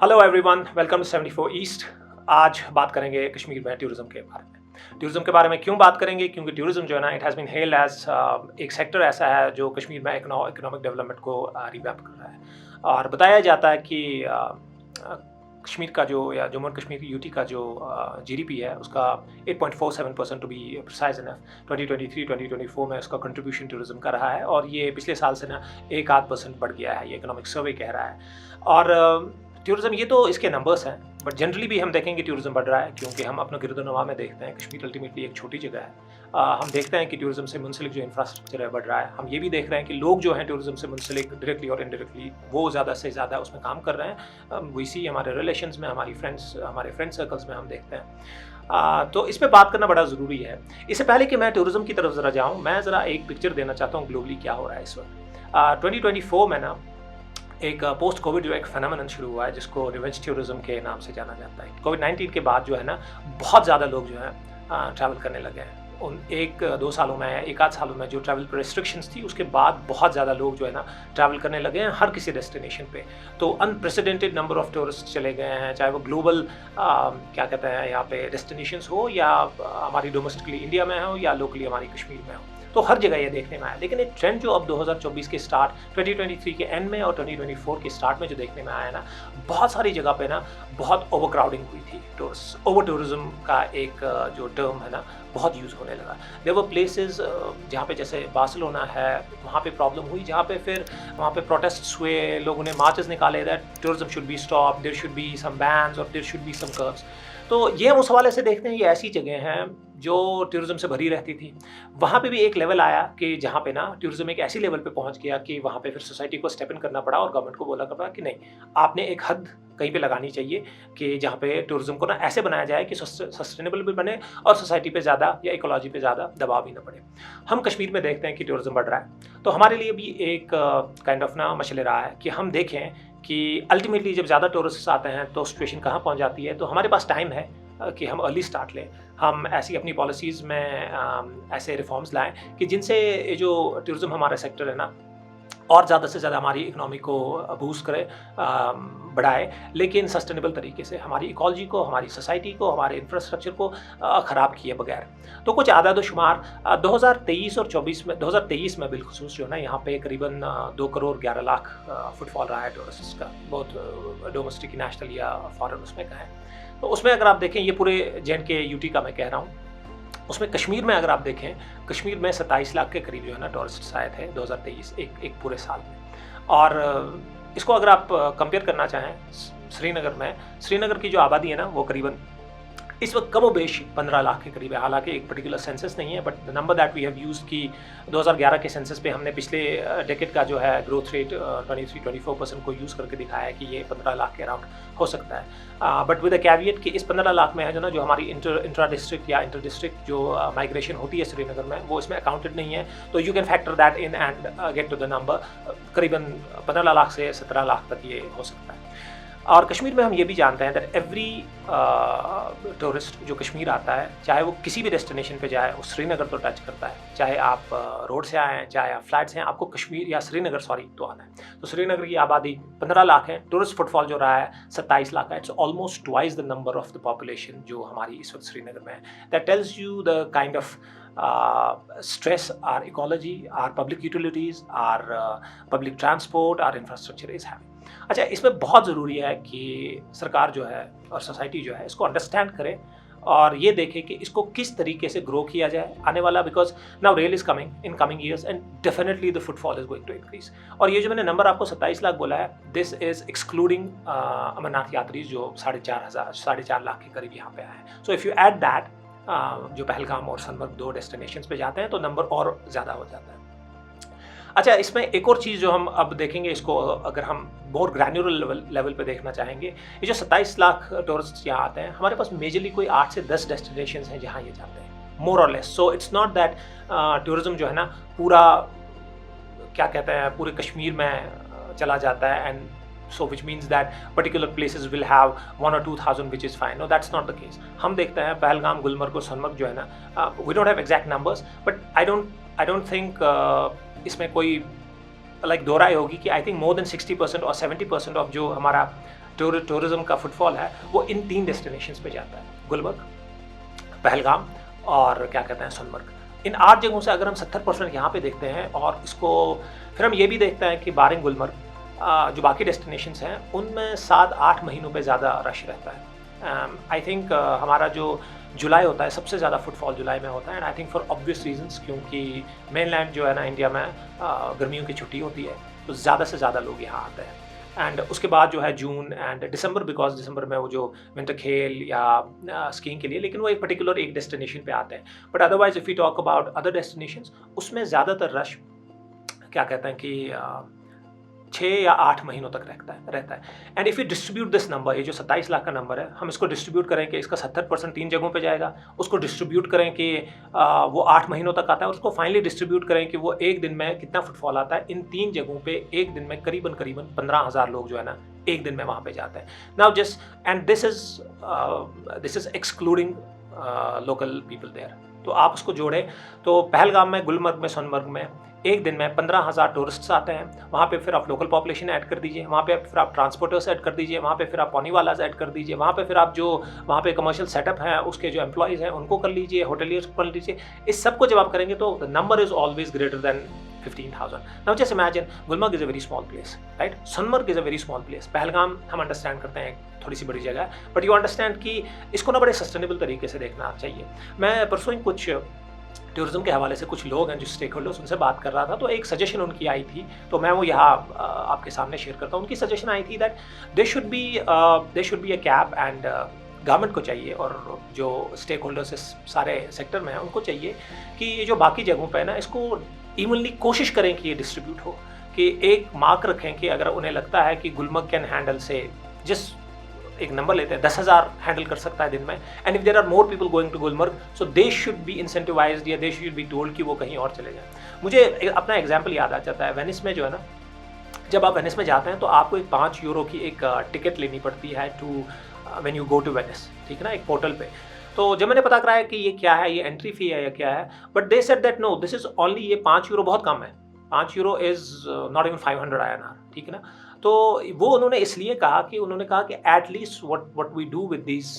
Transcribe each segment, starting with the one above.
Hello everyone, welcome to 74 East. आज बात करेंगे कश्मीर में टूरिज्म के बारे में। टूरिज्म के बारे में क्यों बात करेंगे? क्योंकि टूरिज्म जो है ना, it has been held as एक सेक्टर ऐसा है जो कश्मीर में इकोनॉमिक डेवलपमेंट को रिवैम्प कर रहा है। और बताया जाता है कि कश्मीर का जो या जम्मू एंड कश्मीर की यूटी का जो जीडीपी है उसका 8.47% टू बी प्रिसाइज इनफ 2023-2024 में उसका कंट्रीब्यूशन टूरिज्म का रहा है और ये पिछले साल से ना 1-8% बढ़ गया है, ये इकोनॉमिक सर्वे कह रहा है। और टूरिज्म ये तो इसके नंबर्स हैं, बट जनरली भी हम देखेंगे टूरिज्म बढ़ रहा है क्योंकि हम अपना गिरदोनवा में देखते हैं कश्मीर अल्टीमेटली एक छोटी जगह है। हम देखते हैं कि टूरिज्म से मुंसलिक जो इंफ्रास्ट्रक्चर है बढ़ रहा है। हम ये भी देख रहे हैं कि लोग जो हैं टूरिज्म से मुंसलिक डायरेक्टली और इनडायरेक्टली वो ज़्यादा से ज़्यादा उसमें काम कर रहे हैं। वी सी हमारे रिलेशंस में, हमारे फ्रेंड सर्कल्स में हम देखते हैं। तो इस पर बात करना बड़ा ज़रूरी है। इससे पहले कि मैं टूरिज्म की तरफ ज़रा जाऊँ, मैं ज़रा एक पिक्चर देना चाहता हूँ ग्लोबली क्या हो रहा है इस वक्त। 2024 में ना एक पोस्ट कोविड जो एक फेनोमेनन शुरू हुआ है जिसको रिवेंज टूरिज्म के नाम से जाना जाता है। कोविड-19 के बाद जो है ना, बहुत ज़्यादा लोग जो है ट्रैवल करने लगे हैं। उन 1-2 सालों में, 1-8 सालों में जो ट्रैवल पर रिस्ट्रिक्शंस थी उसके बाद बहुत ज़्यादा लोग जो है ना ट्रैवल करने लगे हैं हर किसी डेस्टिनेशन पे। तो अनप्रेसिडेंटेड नंबर ऑफ टूरिस्ट चले गए हैं, चाहे वो ग्लोबल क्या कहते हैं यहाँ पे डेस्टिनेशंस हो या हमारी डोमेस्टिकली इंडिया में हो या लोकली हमारी कश्मीर में हो, तो हर जगह ये देखने में आया। लेकिन एक ट्रेंड जो अब 2024 के स्टार्ट, 2023 के एंड में और 2024 के स्टार्ट में जो देखने में आया ना, बहुत सारी जगह पे ना बहुत ओवर क्राउडिंग हुई थी। टूरिस्ट ओवर टूरिज्म का एक जो टर्म है ना बहुत यूज़ होने लगा। देयर वर प्लेसेस जहाँ पे जैसे बार्सिलोना है, वहाँ पे प्रॉब्लम हुई, जहाँ पे फिर वहाँ पे प्रोटेस्ट्स हुए, लोगों ने मार्चेस निकाले that tourism should be stop, there should be some bans और there should be some curbs. तो ये हम उस हवाले से देखते हैं, ये ऐसी जगह हैं जो टूरिज्म से भरी रहती थी। वहाँ पे भी एक लेवल आया कि जहाँ पे ना टूरिज्म एक ऐसी लेवल पे पहुँच गया कि वहाँ पे फिर सोसाइटी को स्टेप इन करना पड़ा और गवर्नमेंट को बोला पड़ा कि नहीं, आपने एक हद कहीं पे लगानी चाहिए कि जहाँ पे टूरिज्म को ना ऐसे बनाया जाए कि सस्टेनेबल भी बने और सोसाइटी पे ज़्यादा या इकोलॉजी पे ज़्यादा दबाव भी ना पड़े। हम कश्मीर में देखते हैं कि टूरिज्म बढ़ रहा है, तो हमारे लिए भी एक काइंड ऑफ ना मशले रहा है कि हम देखें कि अल्टीमेटली जब ज़्यादा टूरिस्ट आते हैं तो सिचुएशन कहाँ पहुँच जाती है। तो हमारे पास टाइम है कि हम अर्ली स्टार्ट लें, हम ऐसी अपनी पॉलिसीज़ में ऐसे रिफॉर्म्स लाएं कि जिनसे ये जो टूरिज़्म हमारा सेक्टर है ना और ज़्यादा से ज़्यादा हमारी इकोनॉमी को बूस्ट करे, बढ़ाए, लेकिन सस्टेनेबल तरीके से हमारी इकोलॉजी को, हमारी सोसाइटी को, हमारे इंफ्रास्ट्रक्चर को ख़राब किए बगैर। तो कुछ आदाद शुमार 2023 और 24 में, 2023 में बिलखुसूस जो है ना, यहाँ पे करीबन 2 करोड़ 11 लाख फुटफॉल रहा है टूरिस्ट का, बहुत डोमेस्टिक, नेशनल या फॉरेन उसमें का है। तो उसमें अगर आप देखें, ये पूरे जे.एंड.के यूटी का मैं कह रहा हूँ, उसमें कश्मीर में अगर आप देखें, कश्मीर में 27 लाख के करीब जो है ना टूरिस्ट आए थे 2023 एक पूरे साल में। और इसको अगर आप कंपेयर करना चाहें श्रीनगर की जो आबादी है ना वो करीबन इस वक्त कम बेश 15 लाख के करीब है। हालांकि एक पर्टिकुलर सेंसस नहीं है, but the number that we have used की 2011 के सेंसस पे हमने पिछले डेकेड का जो है ग्रोथ रेट 23-24% को यूज़ करके दिखाया है कि ये 15 लाख के अराउंड हो सकता है। बट विद अ कैविएट कि इस 15 लाख में है जो ना, जो हमारी इंट्रा डिस्ट्रिक्ट या इंटर डिस्ट्रिक्ट जो माइग्रेशन होती है श्रीनगर में, वो इसमें अकाउंटेड नहीं है। तो you can factor that in and get to the number, करीबन 15 लाख से 17 लाख तक ये हो सकता है। और कश्मीर में हम ये भी जानते हैं दैट एवरी टूरिस्ट जो कश्मीर आता है, चाहे वो किसी भी डेस्टिनेशन पे जाए, वो श्रीनगर तो टच करता है। चाहे आप रोड से आए हैं, चाहे आप फ्लाइट से हैं, आपको कश्मीर या श्रीनगर तो आना है। तो श्रीनगर की आबादी 15 लाख है, टूरिस्ट फुटफॉल जो रहा है 27 लाख है। It's almost twice the number of the population जो हमारी इस वक्त श्रीनगर में है। That tells you the kind of stress our ecology, our public utilities, our public transport, our infrastructure is having। अच्छा, इसमें बहुत ज़रूरी है कि सरकार जो है और सोसाइटी जो है इसको अंडरस्टैंड करे और ये देखे कि इसको किस तरीके से ग्रो किया जाए आने वाला, because now rail is coming in coming years and definitely the footfall is going to increase. और ये जो मैंने नंबर आपको 27 लाख बोला है, दिस इज़ एक्सक्लूडिंग अमरनाथ यात्री जो 4.5 लाख के करीब यहाँ पे आए हैं। So if you add that, जो पहलगाम और सनमर्ग 2 डेस्टिनेशंस पे जाते हैं, तो नंबर और ज़्यादा हो जाता है। अच्छा, इसमें एक और चीज़ जो हम अब देखेंगे, इसको अगर हम मोर ग्रैन्युलर लेवल पे देखना चाहेंगे, ये जो 27 लाख टूरिस्ट यहाँ आते हैं, हमारे पास मेजरली कोई 8 से 10 डेस्टिनेशंस हैं जहाँ ये जाते हैं, मोर और less. So it's not that tourism जो है ना पूरा क्या कहते हैं पूरे कश्मीर में चला जाता है, and so which means that particular places will have 1 or 2,000 which is fine. No, that's not the case. हम देखते हैं पहलगाम, गुलमर्ग और सनमर्ग जो है ना, we don't have exact numbers, but I don't think इसमें कोई लाइक दो राय होगी कि I think more than 60% और 70% ऑफ जो हमारा टूरिज्म का फुटफॉल है वो इन 3 डेस्टिनेशंस पे जाता है, गुलमर्ग, पहलगाम और क्या कहते हैं सोनमर्ग। इन 8 जगहों से अगर हम 70% यहाँ पे देखते हैं और इसको फिर हम ये भी देखते हैं कि बारिंग गुलमर्ग जो बाकी डेस्टिनेशंस हैं उनमें 7-8 महीनों पे ज़्यादा रश रहता है। आई थिंक हमारा जो जुलाई होता है सबसे ज़्यादा फुटफॉल जुलाई में होता है, and I think for obvious reasons, क्योंकि मेनलैंड जो है ना इंडिया में गर्मियों की छुट्टी होती है तो ज़्यादा से ज़्यादा लोग यहाँ आते हैं। एंड उसके बाद जो है जून एंड दिसंबर, बिकॉज दिसंबर में वो जो विंटर खेल या स्कीइंग के लिए, लेकिन वो एक पर्टिकुलर एक डेस्टिनेशन पे आते हैं। But otherwise if you talk about other destinations उसमें ज़्यादातर रश क्या कहते हैं कि 6 या 8 महीनों तक रहता है। And if you distribute this number, ये जो 27 लाख का नंबर है, हम इसको डिस्ट्रीब्यूट करें कि इसका 70% 3 जगहों पे जाएगा, उसको डिस्ट्रीब्यूट करें कि वो 8 महीनों तक आता है, और उसको फाइनली डिस्ट्रीब्यूट करें कि वो एक दिन में कितना फुटफॉल आता है। इन 3 जगहों पे एक दिन में करीबन 15,000 लोग जो है ना एक दिन में वहाँ पे जाते हैं। Now just and this is excluding local people there. तो आप उसको जोड़ें तो पहलगाम में, गुलमर्ग में, सोनमर्ग में एक दिन में 15,000 टूरिस्ट्स आते हैं। वहाँ पे फिर आप लोकल पॉपुलेशन ऐड कर दीजिए, वहाँ पे फिर आप ट्रांसपोर्टर्स ऐड कर दीजिए, वहाँ पे फिर आप पॉनीवालाज ऐड कर दीजिए, वहाँ पे फिर आप जो वहाँ पे कमर्शियल सेटअप है उसके जो एम्प्लॉयज़ हैं उनको कर लीजिए, होटलियर्स को कर लीजिए। इस सब को जब आप करेंगे तो the number is always greater than 15,000. Now just imagine Gulmarg is a very small place, right? Sonmarg is a very small place. Pahalgam हम अंडरस्टैंड करते हैं थोड़ी सी बड़ी जगह है, बट यू अंडरस्टैंड कि इसको ना बड़े सस्टेनेबल तरीके से देखना चाहिए। मैं परसों ही कुछ टूरिज्म के हवाले से कुछ लोग हैं जो स्टेक होल्डर्स, उनसे बात कर रहा था, तो एक सजेशन उनकी आई थी, तो मैं वो यहाँ आपके सामने शेयर करता हूँ। उनकी सजेशन आई थी that they should be a cap, and government को चाहिए और जो स्टेक होल्डर्स इस सारे सेक्टर में हैं उनको चाहिए कि ये जो बाकी जगहों पे है ना इसको इवनली कोशिश करें कि ये डिस्ट्रीब्यूट हो, कि एक मार्क रखें कि अगर उन्हें लगता है कि गुलमर्ग कैन हैंडल से जिस एक नंबर लेते हैं 10,000 हैंडल कर सकता है दिन में, and if there are more people going to Gulmarg so they should be incentivised या दे शुड बी टोल्ड कि वो कहीं और चले जाएं। मुझे अपना एग्जांपल याद आ जाता है, वेनिस में जो है ना, जब आप वेनिस में जाते हैं तो आपको एक 5 यूरो की एक टिकट लेनी पड़ती है to when you go to Venice, ठीक है ना, एक पोर्टल पे। तो जब मैंने पता कराया कि ये क्या है, ये एंट्री फी है या क्या है, but they said that no this is only, ये 5 यूरो बहुत कम है, 5 euro is not even 500 INR, ठीक है ना। तो वो उन्होंने इसलिए कहा कि उन्होंने कहा कि at least what we do with this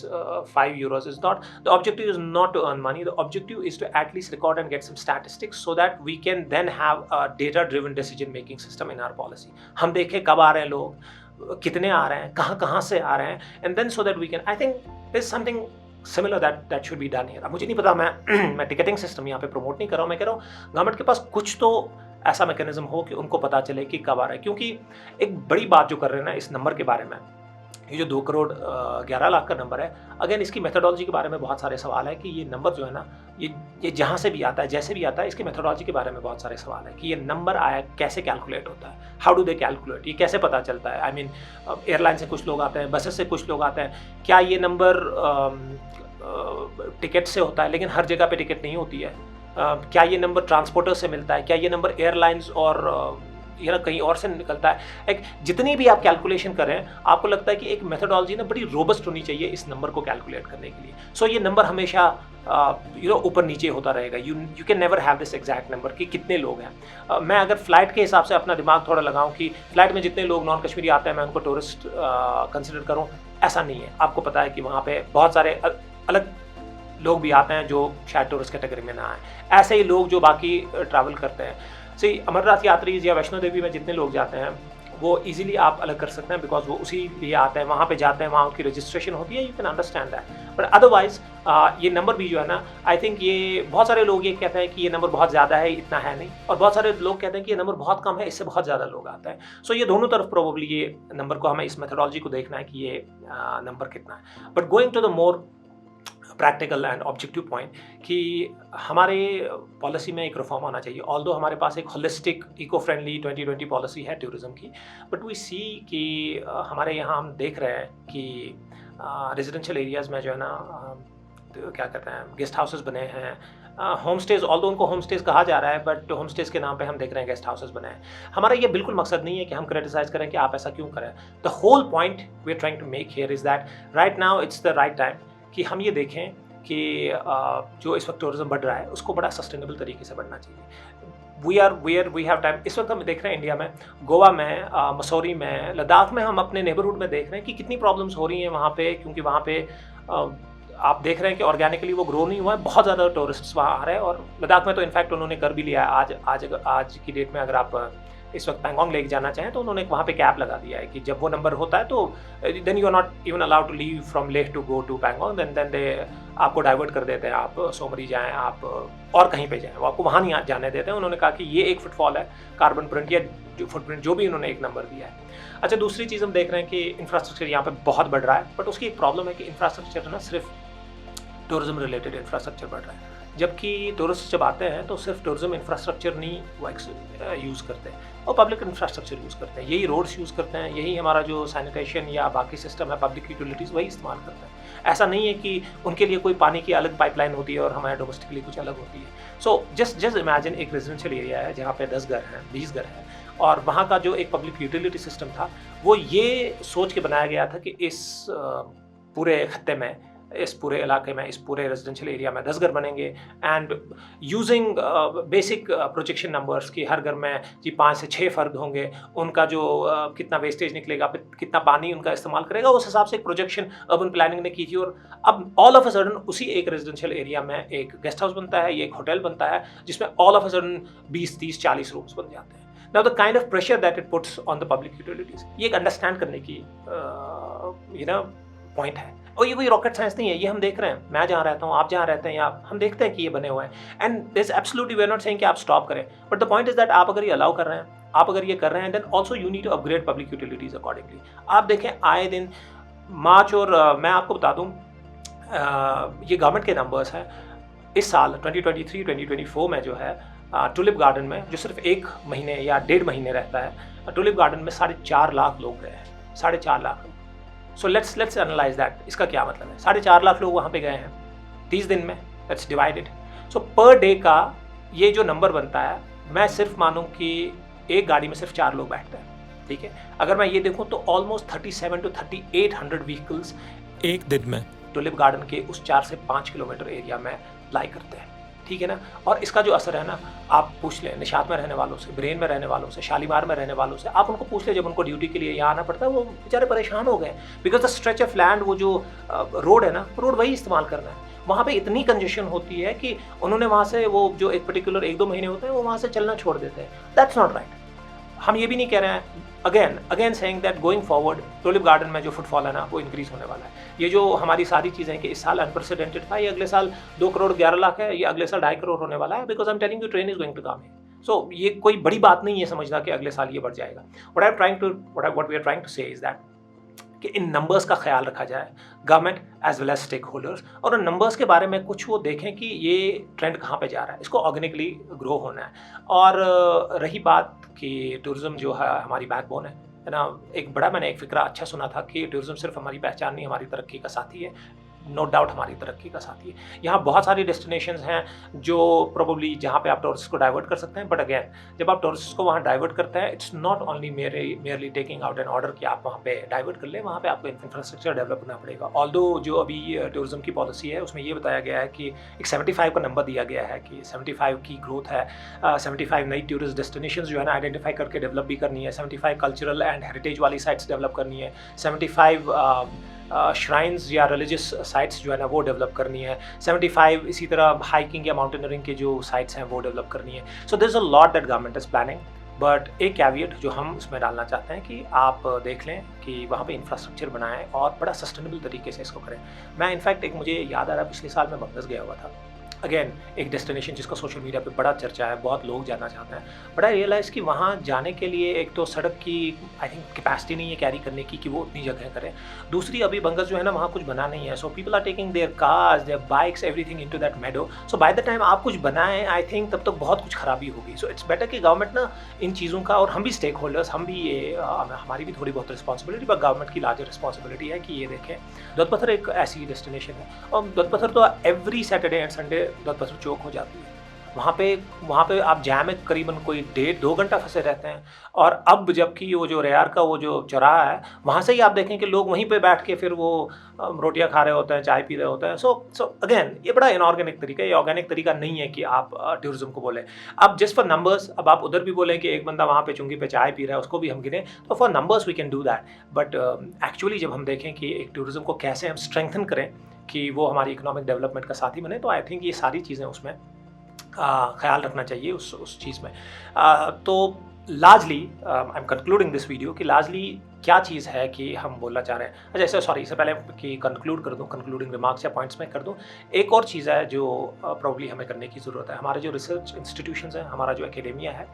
5 euros is not the objective, is not to earn money, the objective is to at least record and get some statistics so that we can then have a data driven decision making system in our policy. हम देखें कब आ रहे हैं लोग, कितने आ रहे हैं, कहाँ से आ रहे हैं, and then so that we can, I think is something similar that should be done here. अब मुझे नहीं पता, मैं टिकटिंग सिस्टम यहाँ पे प्रमोट नहीं कर रहा हूँ, मैं कह रहा हूँ गवर्नमेंट के पास कुछ तो ऐसा मैकेनिज्म हो कि उनको पता चले कि कब आ रहा है। क्योंकि एक बड़ी बात जो कर रहे हैं ना इस नंबर के बारे में, ये जो 2 करोड़ 11 लाख का नंबर है, अगेन इसकी मेथोडोलॉजी के बारे में बहुत सारे सवाल है कि ये नंबर जो है ना, ये जहाँ से भी आता है, जैसे भी आता है, इसकी मेथोडोलॉजी के बारे में बहुत सारे सवाल है कि ये नंबर आया कैसे कैलकुलेट होता है, हाउ डू दे कैलकुलेट, ये कैसे पता चलता है। आई मीन एयरलाइन से कुछ लोग आते हैं, बसेस से कुछ लोग आते हैं, क्या ये नंबर टिकट से होता है लेकिन हर जगह पे टिकट नहीं होती है, क्या ये नंबर ट्रांसपोर्टर से मिलता है, क्या ये नंबर एयरलाइंस और ये ना कहीं और से निकलता है। एक जितनी भी आप कैलकुलेशन करें, आपको लगता है कि एक मेथोडोलॉजी ना बड़ी रोबस्ट होनी चाहिए इस नंबर को कैलकुलेट करने के लिए। सो ये नंबर हमेशा ऊपर नीचे होता रहेगा, you can never have this exact number कि कितने लोग हैं। मैं अगर फ्लाइट के हिसाब से अपना दिमाग थोड़ा लगाऊं कि फ्लाइट में जितने लोग नॉन कश्मीरी आते हैं मैं उनको टूरिस्ट कंसिडर करूं, ऐसा नहीं है। आपको पता है कि वहाँ पे बहुत सारे अलग लोग भी आते हैं जो शायद टूरिस्ट कैटेगरी में ना आए, ऐसे ही लोग जो बाकी ट्रैवल करते हैं। सी अमरनाथ यात्री या वैष्णो देवी में जितने लोग जाते हैं वो इजीली आप अलग कर सकते हैं, बिकॉज वो उसी लिए आते हैं, वहाँ पे जाते हैं, वहाँ उनकी रजिस्ट्रेशन होती है, you can understand that. But otherwise ये नंबर भी जो है ना, आई थिंक ये बहुत सारे लोग ये कहते हैं कि ये नंबर बहुत ज़्यादा है, इतना है नहीं, और बहुत सारे लोग कहते हैं कि ये नंबर बहुत कम है, इससे बहुत ज़्यादा लोग आते हैं। सो ये दोनों तरफ प्रोबेबली ये नंबर को हमें इस मेथोडोलॉजी को देखना है कि ये नंबर कितना है। But going to the more practical and objective point कि हमारे पॉलिसी में एक रिफॉर्म आना चाहिए। ऑल्दो हमारे पास एक होलिस्टिक इको फ्रेंडली 2020 पॉलिसी है टूरिज्म की, बट वी सी कि हमारे यहाँ हम देख रहे हैं कि रेजिडेंशियल एरियाज़ में जो है ना तो क्या कहते हैं गेस्ट हाउसेस बने हैं, होम स्टेज, ऑल्दो उनको होम स्टेज कहा जा रहा है, बट होम स्टेज के नाम पे हम देख रहे हैं गेस्ट हाउसेस बने हैं। हमारा ये बिल्कुल मकसद नहीं है कि हम क्रिटिसाइज करें कि आप ऐसा क्यों करें। The whole point we are trying to make here is that right now it's the right time कि हम ये देखें कि जो इस वक्त टूरिज्म बढ़ रहा है उसको बड़ा सस्टेनेबल तरीके से बढ़ना चाहिए। We have time. इस वक्त हम देख रहे हैं इंडिया में, गोवा में, मसूरी में, लद्दाख में, हम अपने नेबरहुड में देख रहे हैं कि कितनी प्रॉब्लम्स हो रही हैं वहाँ पे, क्योंकि वहाँ पे आप देख रहे हैं कि ऑर्गेनिकली वो ग्रो नहीं हुआ है, बहुत ज़्यादा टूरिस्ट्स वहाँ आ रहे हैं। और लद्दाख में तो इनफैक्ट उन्होंने कर भी लिया है। आज की डेट में अगर आप इस वक्त पैंगोंग लेक जाना चाहें तो उन्होंने वहाँ पे कैप लगा दिया है कि जब वो नंबर होता है तो then you are not even allowed to leave from Leh to go to Pangong. Then they आपको डाइवर्ट कर देते हैं, आप सोमरी जाएँ, आप और कहीं पे जाएँ, वो आपको वहाँ नहीं जाने देते हैं। उन्होंने कहा कि ये एक फुटफॉल है कार्बन प्रिंट या जो फुटप्रिंट जो भी उन्होंने एक नंबर दिया है। अच्छा, दूसरी चीज़ हम देख रहे हैं कि इंफ्रास्ट्रक्चर यहाँ पे बहुत बढ़ रहा है, बट उसकी एक प्रॉब्लम है कि इंफ्रास्ट्रक्चर ना सिर्फ टूरिज्म रिलेटेड इंफ्रास्ट्रक्चर बढ़ रहा है, जबकि टूरिस्ट जब आते हैं तो सिर्फ टूरिज्म इंफ्रास्ट्रक्चर नहीं वो यूज़ करते हैं, और पब्लिक इंफ्रास्ट्रक्चर यूज़ करते हैं, यही रोड्स यूज़ करते हैं, यही हमारा जो सैनिटेशन या बाकी सिस्टम है पब्लिक यूटिलिटीज़ वही इस्तेमाल करते हैं। ऐसा नहीं है कि उनके लिए कोई पानी की अलग पाइपलाइन होती है और हमारे डोमेस्टिकली कुछ अलग होती है। सो जस्ट इमेजिन एक रेजिडेंशियल एरिया है जहाँ पे 10 घर हैं, 20 घर हैं, और वहाँ का जो एक पब्लिक यूटिलिटी सिस्टम था वो ये सोच के बनाया गया था कि इस पूरे खत्ते में, इस पूरे इलाके में, इस पूरे रेजिडेंशियल एरिया में 10 घर बनेंगे, and using basic projection numbers की हर घर में जी 5 से 6 फर्द होंगे, उनका जो कितना वेस्टेज निकलेगा, कितना पानी उनका इस्तेमाल करेगा, उस हिसाब से एक प्रोजेक्शन अर्बन प्लानिंग ने की थी। और अब ऑल ऑफ अ सडन उसी एक रेजिडेंशियल एरिया में एक गेस्ट हाउस बनता है, ये एक होटल बनता है, जिसमें all of a sudden 20, 30, 40 rooms बन जाते हैं। Now the kind of pressure that it puts on the public utilities, ये एक अंडरस्टैंड करने की पॉइंट है। और ये कोई रॉकेट साइंस नहीं है, ये हम देख रहे हैं, मैं जहाँ रहता हूँ, आप जहाँ रहते हैं, या हम देखते हैं कि ये बने हुए हैं, and this absolutely we are not saying कि आप स्टॉप करें, but the point is that आप अगर ये अलाउ कर रहे हैं, आप अगर ये कर रहे हैं, then also you need to upgrade public utilities accordingly. आप देखें आए दिन मार्च, और मैं आपको बता दूँ ये गवर्नमेंट के नंबर्स हैं, इस साल 2023-2024 में जो है टुलिप गार्डन में जो सिर्फ 1 महीने या 1.5 महीने रहता है, टुलिप गार्डन में 4.5 लाख लोग गए हैं, 4.5 लाख लोग। So let's analyse that. इसका क्या मतलब है? 4.5 लाख लोग वहाँ पे गए हैं 30 दिन में, let's divided. So per day का ये जो नंबर बनता है, मैं सिर्फ मानूँ कि एक गाड़ी में सिर्फ 4 लोग बैठते हैं, ठीक है। अगर मैं ये देखूँ तो ऑलमोस्ट 37 to 3800 व्हीकल्स एक दिन में टुलिप गार्डन के उस 4 से 5 किलोमीटर एरिया में लाई करते हैं, ठीक है ना। और इसका जो असर है ना, आप पूछ लें निशात में रहने वालों से, ब्रेन में रहने वालों से, शालीमार में रहने वालों से, आप उनको पूछ लें, जब उनको ड्यूटी के लिए यहाँ आना पड़ता है वो बेचारे परेशान हो गए, because the stretch of land, वो जो रोड है ना, रोड वही इस्तेमाल करना है। वहाँ पे इतनी कंजेशन होती है कि उन्होंने वहाँ से वो जो एक पर्टिकुलर 1-2 महीने होते हैं वो वहाँ से चलना छोड़ देते हैं। That's not right. हम ये भी नहीं कह रहे हैं, again saying that going forward tulip garden में जो फुटफॉल है ना वो इंक्रीज होने वाला है। ये जो हमारी सारी चीज़ें हैं कि इस साल अनप्रेसिडेंटेड था, ये अगले साल 2 करोड़ 11 लाख है, ये अगले साल 2.5 करोड़ होने वाला है, because I am telling you train is going to come. So ये कोई बड़ी बात नहीं है समझना कि अगले साल ये बढ़ जाएगा। What we are trying to say is that कि इन नंबर्स का ख्याल रखा जाए, government as well as stakeholders, और इन नंबर्स के बारे में कुछ वो देखें कि ये ट्रेंड कहाँ पे जा रहा है, इसको ऑर्गेनिकली ग्रो होना है। और रही बात कि टूरिज़्म जो है हमारी बैकबोन है ना, मैंने एक फ़िक्रा अच्छा सुना था कि टूरिज़्म सिर्फ हमारी पहचान नहीं, हमारी तरक्की का साथी है, नो डाउट हमारी तरक्की का साथी है। यहाँ बहुत सारी डेस्टिनेशंस हैं जो प्रोबेबली जहाँ पे आप टूरिस्ट को डाइवर्ट कर सकते हैं, बट अगेन जब आप टूरिस्ट को वहाँ डाइवर्ट करते हैं, it's not only merely taking out an order कि आप वहाँ पे डाइवर्ट कर लें, वहाँ पे आपको इंफ्रास्ट्रक्चर डेवलप करना पड़ेगा। ऑल्दो जो अभी टूरिज्म की पॉलिसी है उसमें ये बताया गया है कि एक 75 का नंबर दिया गया है कि 75 की ग्रोथ है, 75 नई टूरिस्ट डेस्टिनेशन जो है ना आइडेंटिफाई करके डेवलप भी करनी है, 75 कल्चरल एंड हेरिटेज वाली साइट्स डेवलप करनी है, 75 श्राइन्स या रिलीजियस साइट्स जो है ना वो डेवलप करनी है, 75 इसी तरह हाइकिंग या माउंटेनरिंग के जो साइट्स हैं वो डेवलप करनी है। So this a lot that government is planning, but एक कैविएट जो हम इसमें डालना चाहते हैं कि आप देख लें कि वहाँ पे इंफ्रास्ट्रक्चर बनाएं और बड़ा सस्टेनेबल तरीके से इसको करें। मैं इनफैक्ट मुझे याद आ रहा है पिछले साल मैं बंगस गया हुआ था, अगेन एक डेस्टिनेशन जिसका सोशल मीडिया पे बड़ा चर्चा है, बहुत लोग जाना चाहते हैं, बट आई रियलाइज़ कि वहाँ जाने के लिए एक तो सड़क की आई थिंक कैपेसिटी नहीं है कैरी करने की कि वो उतनी जगह करें, दूसरी अभी बंगस जो है ना वहाँ कुछ बना नहीं है, so people are taking their cars, their bikes, everything into that meadow. So by the time आप कुछ बनाएं आई थिंक तब तक बहुत कुछ खराबी होगी। सो इट्स बेटर कि गवर्नमेंट ना इन चीज़ों का, और हम भी स्टेक होल्डर्स, हम भी ये हमारी भी थोड़ी बहुत रिस्पॉन्सिबिलिटी, बट गवर्नमेंट की लार्जर रिस्पॉन्सिबिलिटी है कि ये देखें। दुध पत्थर एक ऐसी डेस्टिनेशन है, और दुध पत्थर तो एवरी सैटरडे एंड संडे दुध पत्थर चौक हो जाती है, वहाँ पे आप जैम में करीबन कोई 1.5-2 घंटा फंसे रहते हैं। और अब जबकि वो जो रेयार का वो जो चौराहा है, वहाँ से ही आप देखें कि लोग वहीं पे बैठ के फिर वो रोटियां खा रहे होते हैं, चाय पी रहे होते हैं। सो अगेन ये बड़ा इनऑर्गेनिक तरीका है, ये ऑर्गेनिक तरीका नहीं है कि आप टूरिज्म को बोलें। अब जस्ट फॉर नंबर्स, अब आप उधर भी बोलें कि एक बंदा वहाँ पे चुंगी पे चाय पी रहा है, उसको भी हम गिनें, तो for numbers we can do that. But actually जब हम देखें कि एक टूरिज्म को कैसे हम स्ट्रेंथन करें कि वो हमारी इकोनॉमिक डेवलपमेंट का साथी बने, तो आई थिंक ये सारी चीज़ें उसमें ख्याल रखना चाहिए उस चीज़ में। तो largely I am concluding this video कि लार्जली क्या चीज़ है कि हम बोलना चाह रहे हैं। अच्छा, ऐसे सॉरी, इससे पहले कि कंक्लूड कर दूं, कंक्लूडिंग रिमार्क्स या पॉइंट्स में कर दूं, एक और चीज़ है जो प्रॉब्ली हमें करने की ज़रूरत है। हमारे जो रिसर्च इंस्टीट्यूशंस हैं, हमारा जो एकेडेमिया है,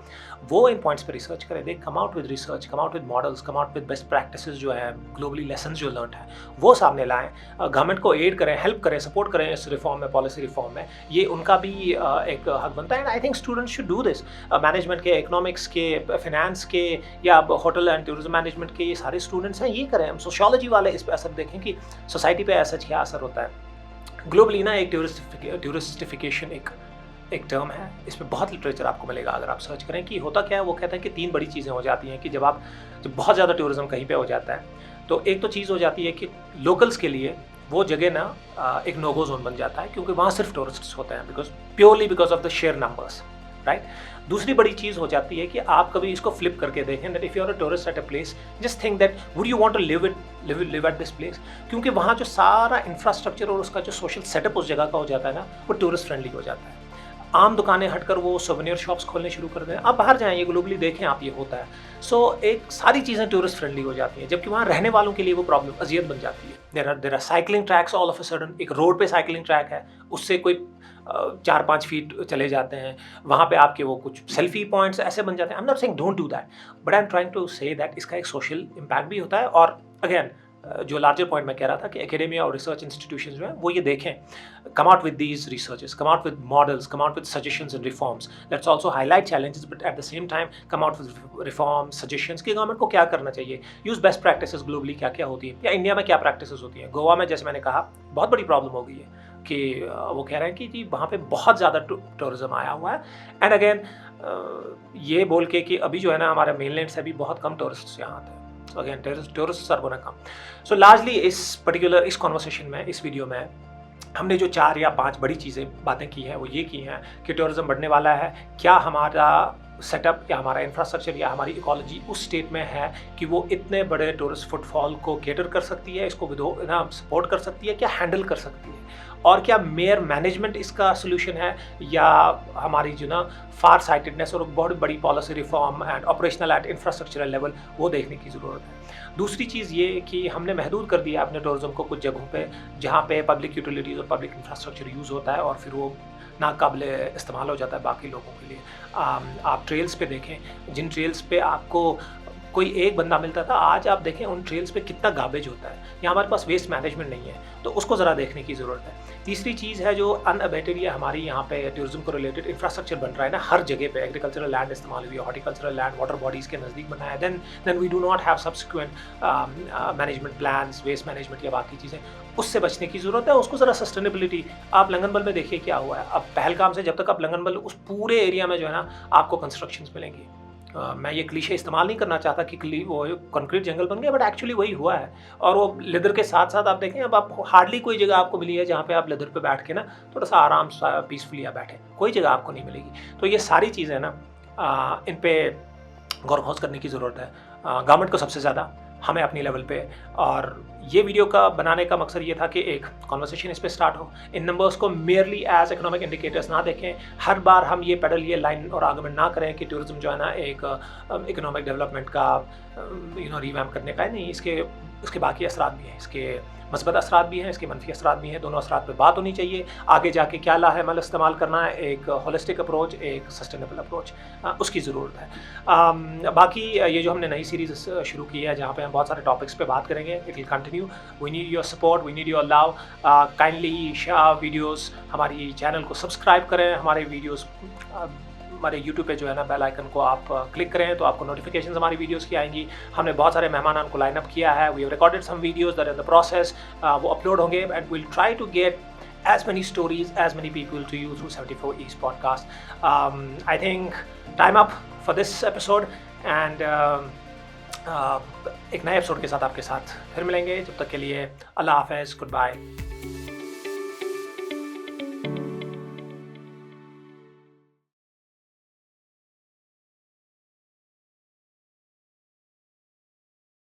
वो इन पॉइंट्स पे रिसर्च करें। They come out with research, come out with models, come out with best practices जो है, ग्लोबली लेसन जो लर्न है, वो सामने लाएँ। गवर्नमेंट को एड करें, हेल्प करें, सपोर्ट करें इस रिफॉर्म में, पॉलिसी रिफॉर्म में। ये उनका भी एक हक बनता है। And I think students should do this. Management के, इकोनॉमिक्स के, फाइनेंस के या होटल एंड टूरिज्म मैनेजमेंट के ये सारे स्टूडेंट्स हैं, ये करें। हम सोशियोलॉजी वाले इस पर असर देखें कि सोसाइटी पे ऐसा क्या असर होता है। ग्लोबली ना एक टूरिस्टिफिकेशन एक टर्म है, इस पर बहुत लिटरेचर आपको मिलेगा अगर आप सर्च करें कि होता क्या है। वो कहते हैं कि 3 बड़ी चीज़ें हो जाती हैं कि जब बहुत ज़्यादा टूरिज्म कहीं पे हो जाता है, तो एक तो चीज़ हो जाती है कि लोकल्स के लिए वो जगह ना एक नो गो जोन बन जाता है, क्योंकि वहाँ सिर्फ टूरिस्ट्स होते हैं, purely because of the share numbers, right. दूसरी बड़ी चीज़ हो जाती है कि आप कभी इसको फ्लिप करके देखें, that if you are a tourist at a place, just think that would you want to live at this place, क्योंकि वहाँ जो सारा इंफ्रास्ट्रक्चर और उसका जो सोशल सेटअप उस जगह का हो जाता है ना, वो टूरिस्ट फ्रेंडली हो जाता है। आम दुकानें हटकर वो सोवेनियर शॉप्स खोलने शुरू कर दें। आप बाहर जाएं, ये ग्लोबली देखें आप, ये होता है। सो एक सारी चीज़ें टूरिस्ट फ्रेंडली हो जाती हैं, जबकि वहाँ रहने वालों के लिए वो प्रॉब्लम अजियत बन जाती है। There are cycling tracks all of a sudden, एक रोड पे साइकिलिंग ट्रैक है, उससे कोई 4-5 फीट चले जाते हैं, वहाँ पे आपके वो कुछ सेल्फी पॉइंट्स ऐसे बन जाते हैं। I am not saying don't do that, but I am trying to say that इसका एक सोशल इम्पैक्ट भी होता है। और अगेन जो लार्जर पॉइंट मैं कह रहा था कि एकेडेमिया और रिसर्च इंस्टीट्यूशंस जो हैं वो ये देखें, कम out with these researches, come out with models, come out with suggestions and reforms. Let's also highlight challenges, but at the same time come out with reforms, suggestions कि government को क्या करना चाहिए, यूज़ बेस्ट प्रैक्टिसेस ग्लोबली क्या क्या होती है, या इंडिया में क्या प्रैक्टिसेस होती हैं। गोवा में जैसे मैंने कहा बहुत बड़ी प्रॉब्लम हो गई है कि वो कह रहे हैं कि जी वहाँ पे बहुत ज़्यादा टूरिज्म आया हुआ है। एंड अगेन ये बोल के कि अभी जो है ना हमारे मेनलैंड से भी बहुत कम टूरिस्ट यहाँ आते हैं। So again tourists are gonna come. So largely इस कॉन्वर्सेशन में, इस वीडियो में हमने जो 4 या 5 बड़ी बातें की हैं वो ये की हैं कि टूरिज्म बढ़ने वाला है, क्या हमारा सेटअप या हमारा इंफ्रास्ट्रक्चर या हमारी इकोलॉजी उस स्टेट में है कि वो इतने बड़े टूरिस्ट फुटफॉल को केटर कर सकती है, इसको सपोर्ट कर सकती है, क्या हैंडल कर सकती है, और क्या मेयर मैनेजमेंट इसका सोल्यूशन है, या हमारी जो ना फार साइटेडनेस और बहुत बड़ी policy reform and operational at infrastructural level, वो देखने की ज़रूरत है। दूसरी चीज़ ये कि हमने महदूद कर दिया अपने टूरिज्म को कुछ जगहों पे जहाँ पे पब्लिक यूटिलिटीज़ और पब्लिक इंफ्रास्ट्रक्चर यूज़ होता है और फिर वो नाकाबिले इस्तेमाल हो जाता है बाकी लोगों के लिए। आप ट्रेल्स पे देखें, जिन ट्रेल्स पे आपको कोई एक बंदा मिलता था, आज आप देखें उन ट्रेल्स पे कितना गार्बेज होता है, या हमारे पास वेस्ट मैनेजमेंट नहीं है, तो उसको ज़रा देखने की ज़रूरत है। तीसरी चीज़ है जो अनअबेटेड या हमारी यहाँ पे टूरिज्म को रिलेटेड इंफ्रास्ट्रक्चर बन रहा है ना हर जगह पे, एग्रीकल्चरल लैंड इस्तेमाल हुई है, हॉर्टिकल्चरल लैंड वाटर बॉडीज़ के नज़दीक बना है, then we do not have subsequent management plans, waste management या बाकी चीज़ें, उससे बचने की ज़रूरत है। उसको ज़रा सस्टेनेबिलिटी, आप लंगनबल में देखिए क्या हुआ है। अब पहलगाम से जब तक आप लंगनबल, उस पूरे एरिया में जो है ना आपको कंस्ट्रक्शंस मिलेंगी। मैं ये क्लीशे इस्तेमाल नहीं करना चाहता कि वो कंक्रीट जंगल बन गया, बट एक्चुअली वही हुआ है। और वो लेदर के साथ साथ आप देखें, अब आप हार्डली कोई जगह आपको मिली है जहाँ पे आप लेदर पे बैठ के ना थोड़ा सा आराम सा पीसफुली आप बैठे, कोई जगह आपको नहीं मिलेगी। तो ये सारी चीज़ें ना इन पे गौर खोज करने की ज़रूरत है गवर्नमेंट को सबसे ज़्यादा, हमें अपनी लेवल पे। और ये वीडियो का बनाने का मकसद ये था कि एक कॉन्वर्सेशन इस पे स्टार्ट हो, इन नंबर्स को मेयरली एज इकोनॉमिक इंडिकेटर्स ना देखें, हर बार हम ये पेडल, ये लाइन और आर्गुमेंट ना करें कि टूरिज्म जो है ना एक इकोनॉमिक डेवलपमेंट का रिवैम्प करने का है। नहीं, इसके बाकी असरात भी हैं, इसके मस्बत असरात भी हैं, इसके मनफी असरात भी हैं। दोनों असरात पे बात होनी चाहिए। आगे जाके क्या लाहेमल इस्तेमाल करना है, एक होलिस्टिक अप्रोच, एक सस्टेनेबल अप्रोच, उसकी ज़रूरत है। बाकी ये जो हमने नई सीरीज़ शुरू की है जहाँ पे हम बहुत सारे टॉपिक्स पे बात करेंगे, it will continue. We need your support, we need your love. Kindly share videos, हमारी चैनल को सब्सक्राइब करें, हमारे वीडियोज़ हमारे YouTube पे जो है ना बेल आइकन को आप क्लिक करें तो आपको नोटिफिकेशंस हमारी वीडियोस की आएंगी। हमने बहुत सारे मेहमानान को लाइन अप किया है, we have recorded some videos that in the process, वो अपलोड होंगे and will try to get as many stories, as many people to you through 74 East podcast. I think time up for this episode, and एक नए episode के साथ आपके साथ फिर मिलेंगे. जब तक के लिए अल्लाह हाफ़िज़, गुड बाय.